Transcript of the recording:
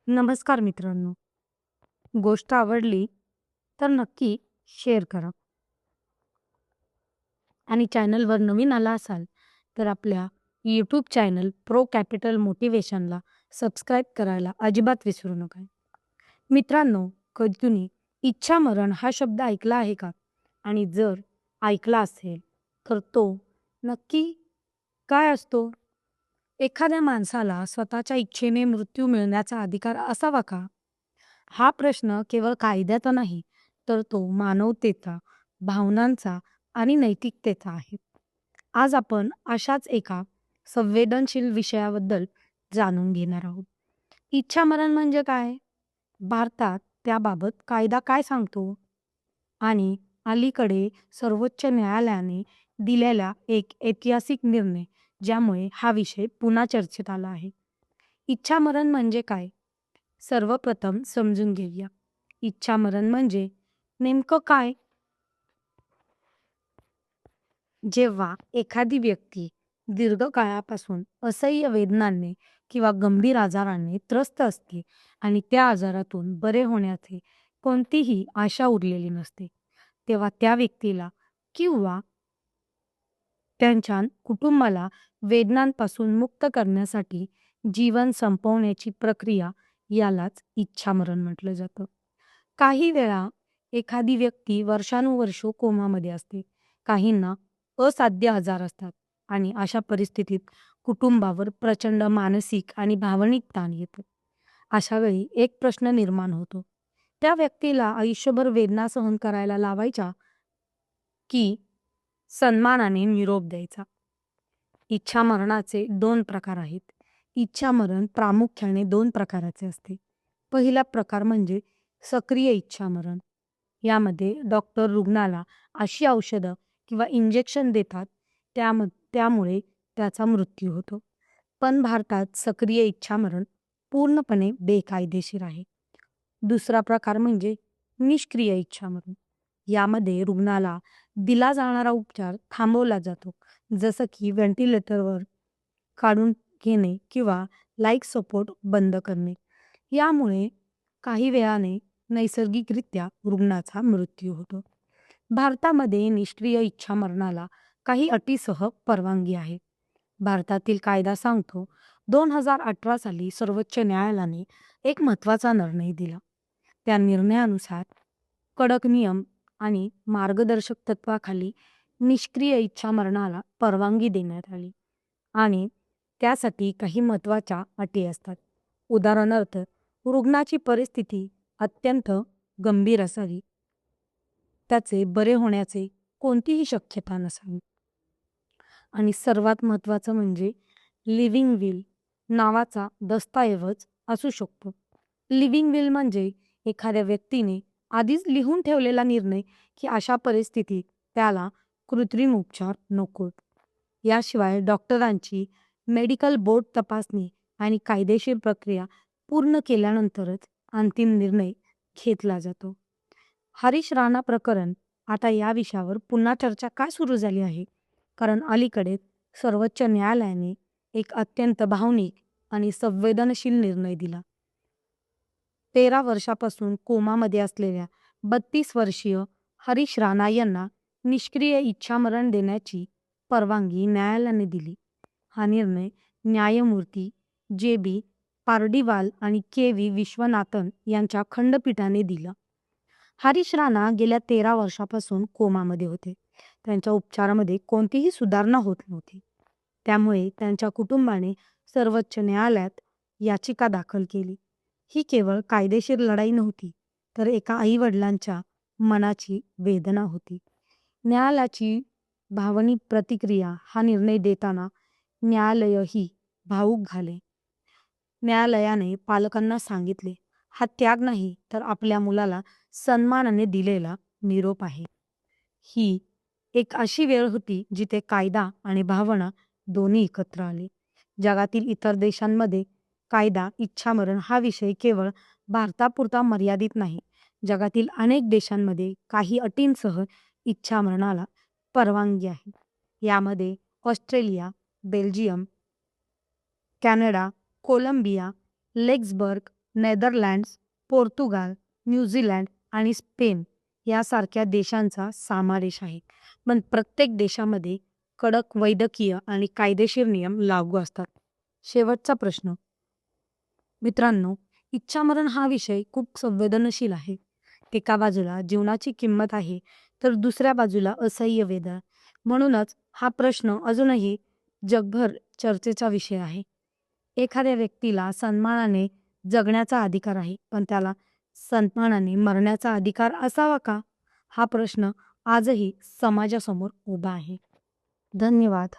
नमस्कार मित्रांनो. गोष्ट आवडली तर नक्की शेअर करा आणि चॅनलवर नवीन आला असाल तर आपल्या यूट्यूब चॅनल प्रो कॅपिटल मोटिवेशनला सबस्क्राईब करायला अजिबात विसरू नका. मित्रांनो, कधी तुम्ही इच्छामरण हा शब्द ऐकला आहे का? आणि जर ऐकला असेल तर तो नक्की काय असतो? एखाद्या माणसाला स्वतःच्या इच्छेने मृत्यू मिळण्याचा अधिकार असावा का? हा प्रश्न केवळ कायद्याचा नाही, तर तो मानवतेचा, भावनांचा आणि नैतिकतेचा आहे. आज आपण अशाच एका संवेदनशील विषयाबद्दल जाणून घेणार आहोत. इच्छामरण म्हणजे काय? भारतात त्याबाबत कायदा काय सांगतो? आणि अलीकडे सर्वोच्च न्यायालयाने दिलेला एक ऐतिहासिक निर्णय, ज्यामुळे हा विषय पुन्हा चर्चेत आला आहे. इच्छामरण म्हणजे काय? सर्वप्रथम समजून घेऊया. इच्छामरण म्हणजे नेमकं काय? जेव्हा एखादी व्यक्ती दीर्घकाळापासून असह्य वेदनांनी किंवा गंभीर आजाराने त्रस्त असते आणि त्या आजारातून बरे होण्याची कोणतीही आशा उरलेली नसते, तेव्हा त्या व्यक्तीला किंवा त्यांच्या कुटुंबाला वेदनांपासून मुक्त करण्यासाठी जीवन संपवण्याची प्रक्रिया, यालाच इच्छामरण म्हटलं जातं. काही वेळा एखादी व्यक्ती वर्षानुवर्षे कोमामध्ये असते. काहींना असाध्य आजार असतात आणि अशा परिस्थितीत कुटुंबावर प्रचंड मानसिक आणि भावनिक ताण येतो. अशा वेळी एक प्रश्न निर्माण होतो. त्या व्यक्तीला आयुष्यभर वेदना सहन करायला लावायच्या की सन्मानाने निरोप द्यायचा? इच्छामरणाचे 2 प्रकार आहेत. इच्छामरण प्रामुख्याने 2 प्रकाराचे असते. पहिला प्रकार म्हणजे सक्रिय इच्छामरण. यामध्ये डॉक्टर रुग्णाला अशी औषधं किंवा इंजेक्शन देतात त्यामुळे त्याचा मृत्यू होतो. पण भारतात सक्रिय इच्छामरण पूर्णपणे बेकायदेशीर आहे. दुसरा प्रकार म्हणजे निष्क्रिय इच्छामरण. यामध्ये रुग्णाला दिला जाणारा उपचार थांबवला जातो, जसं की व्हेंटिलेटरवर काढून घेणे किंवा लाईफ सपोर्ट बंद करणे. यामुळे काही वेळाने नैसर्गिकरित्या रुग्णाचा मृत्यू होतो. भारतामध्ये निष्क्रिय इच्छामरणाला काही अटीसह परवानगी आहे. भारतातील कायदा सांगतो, 2018 साली सर्वोच्च न्यायालयाने एक महत्त्वाचा निर्णय दिला. त्या निर्णयानुसार कडक नियम आणि मार्गदर्शक तत्वाखाली निष्क्रिय इच्छामरणाला परवानगी देण्यात आली आणि त्यासाठी काही महत्त्वाच्या अटी असतात. उदाहरणार्थ, रुग्णाची परिस्थिती अत्यंत गंभीर असावी, त्याचे बरे होण्याचे कोणतीही शक्यता नसावी आणि सर्वात महत्त्वाचं म्हणजे लिव्हिंग विल नावाचा दस्तऐवज असू शकतो. लिव्हिंग विल म्हणजे एखाद्या व्यक्तीने आधीच लिहून ठेवलेला निर्णय की अशा परिस्थितीत त्याला कृत्रिम उपचार नकोत. याशिवाय डॉक्टरांची मेडिकल बोर्ड तपासणी आणि कायदेशीर प्रक्रिया पूर्ण केल्यानंतरच अंतिम निर्णय घेतला जातो. हरीश राणा प्रकरण, आता या विषयावर पुन्हा चर्चा का सुरू झाली आहे? कारण अलीकडे सर्वोच्च न्यायालयाने एक अत्यंत भावनिक आणि संवेदनशील निर्णय दिला. 13 वर्षापासून कोमामध्ये असलेल्या 32 वर्षीय हरीश राणा यांना निष्क्रिय इच्छामरण देण्याची परवानगी न्यायालयाने दिली. हा निर्णय न्यायमूर्ती जे. बी. पारडीवाल आणि के. व्ही. विश्वनाथन यांच्या खंडपीठाने दिला. हरीश राणा गेल्या 13 वर्षापासून कोमामध्ये होते. त्यांच्या उपचारामध्ये कोणतीही सुधारणा होत नव्हती. त्यामुळे त्यांच्या कुटुंबाने सर्वोच्च न्यायालयात याचिका दाखल केली. ही केवळ कायदेशीर लढाई नव्हती, तर एका आई-वडिलांच्या मनाची वेदना होती. न्यायालयाची भावनिक प्रतिक्रिया, हा निर्णय देताना न्यायालयही भावूक झाले. न्यायालयाने पालकांना सांगितले, हा त्याग नाही, तर आपल्या मुलाला सन्मानाने दिलेला निरोप आहे. ही एक अशी वेळ होती जिथे कायदा आणि भावना दोन्ही एकत्र आले. जगातील इतर देशांमध्ये कायदा इच्छामरण हा विषय केवळ भारतापुरता मर्यादित नाही. जगातील अनेक देशांमध्ये काही अटींसह इच्छामरणाला परवानगी आहे. यामध्ये Australia, Belgium, Canada, Colombia, Luxembourg Netherlands, Portugal, New Zealand आणि स्पेन यासारख्या देशांचा समावेश आहे. पण प्रत्येक देशामध्ये कडक वैद्यकीय आणि कायदेशीर नियम लागू असतात. शेवटचा प्रश्न मित्रांनो, इच्छामरण हा विषय खूप संवेदनशील आहे. एका बाजूला जीवनाची किंमत आहे, तर दुसऱ्या बाजूला असह्य वेदना. म्हणूनच हा प्रश्न अजूनही जगभर चर्चेचा विषय आहे. एखाद्या व्यक्तीला सन्मानाने जगण्याचा अधिकार आहे, पण त्याला सन्मानाने मरण्याचा अधिकार असावा का? हा प्रश्न आजही समाजासमोर उभा आहे. धन्यवाद.